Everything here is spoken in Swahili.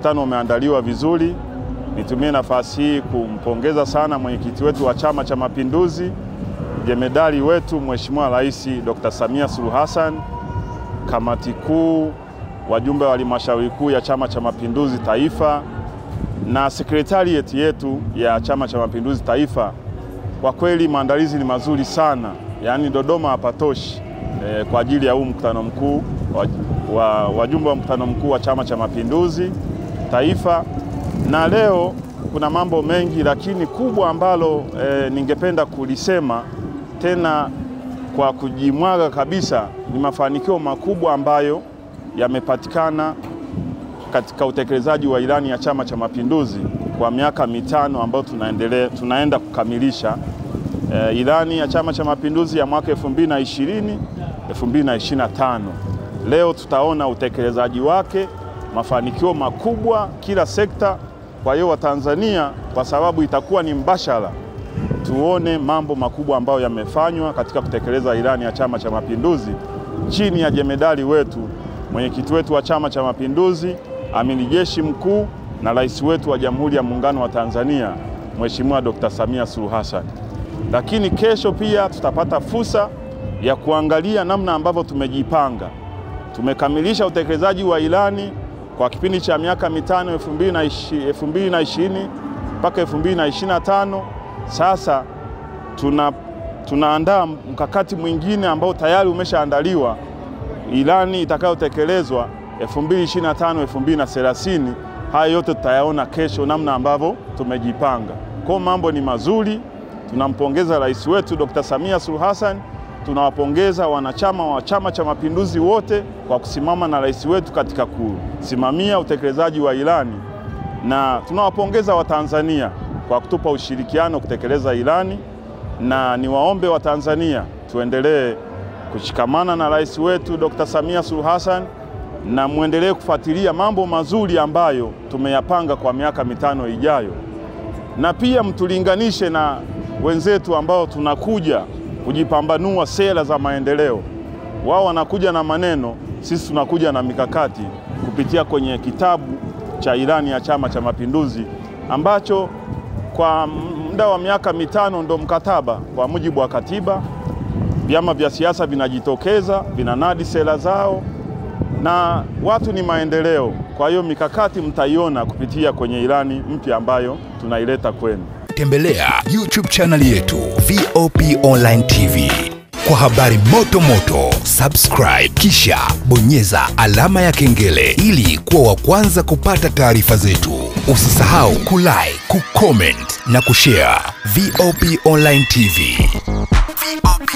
mkutano umeandaliwa vizuri. Nitumie nafasi hii kumpongeza sana mwenyekiti wetu wa Chama cha Mapinduzi, jemedari wetu Mheshimiwa Rais Dr. Samia Suluhu Hassan, kamati kuu, wajumbe wa halmashauri kuu ya Chama cha Mapinduzi Taifa na secretariat yetu ya Chama cha Mapinduzi Taifa. Kwa kweli maandalizi ni mazuri sana, yaani Dodoma hapatoshi kwa ajili ya huu mkutano mkuu wajumbe wa mkutano mkuu wa Chama cha Mapinduzi Taifa. Na leo kuna mambo mengi, lakini kubwa ambalo ningependa kulisema tena kwa kujimwaga kabisa ni mafanikio makubwa ambayo yamepatikana katika utekelezaji wa ilani ya Chama cha Mapinduzi kwa miaka mitano ambayo tunaenda kukamilisha. Ilani ya Chama cha Mapinduzi ya mwaka 2020-2025. Leo tutaona utekelezaji wake, mafanikio makubwa kila sekta. Kwa hiyo Watanzania, kwa sababu itakuwa ni mbashara, tuone mambo makubwa ambayo yamefanywa katika kutekeleza ilani ya Chama cha Mapinduzi chini ya jemedari wetu, mwenyekiti wetu wa Chama cha Mapinduzi, Amiri Jeshi Mkuu na rais wetu wa Jamhuri ya Muungano wa Tanzania, Mheshimiwa Dr. Samia Suluhu Hassan. Lakini kesho pia tutapata fursa ya kuangalia namna ambavyo tumejipanga. Tumekamilisha utekelezaji wa ilani kwa kipindi cha miaka mitano 2020 mpaka 2025. Sasa tunaandaa mkakati mwingine ambao tayari umeshaandaliwa, ilani itakayotekelezwa 2025-2030. Haya yote tutayaona kesho namna ambavyo tumejipanga. Kwa mambo ni mazuri. Tunampongeza rais wetu Dr. Samia Suluhu Hassan. Tunawapongeza wanachama wa Chama cha Mapinduzi wote kwa kusimama na rais wetu katika kusimamia utekelezaji wa ilani, na tunawapongeza Watanzania kwa kutupa ushirikiano kutekeleza ilani, na niwaombe Watanzania tuendelee kushikamana na rais wetu Dr. Samia Suluhu Hassan na muendelee kufuatilia mambo mazuri ambayo tumeyapanga kwa miaka mitano ijayo. Na pia mtulinganishe na wenzetu ambao tunakuja kujipambanua sera za maendeleo. Wao wanakuja na maneno, sisi tunakuja na mikakati kupitia kwenye kitabu cha ilani ya Chama cha Mapinduzi ambacho kwa muda wa miaka mitano ndo mkataba kwa mujibu wa katiba. Vyama vya siasa vinajitokeza, vinanadi sera zao, na watu ni maendeleo. Kwa hiyo mikakati mtaiona kupitia kwenye ilani mpya ambayo tunaileta kwenu. Tembelea YouTube channel yetu VOP Online TV kwa habari moto moto. Subscribe kisha bonyeza alama ya kengele ili kuwa wa kwanza kupata taarifa zetu. Usisahau kulike, kucomment na kushare. VOP Online TV. VOP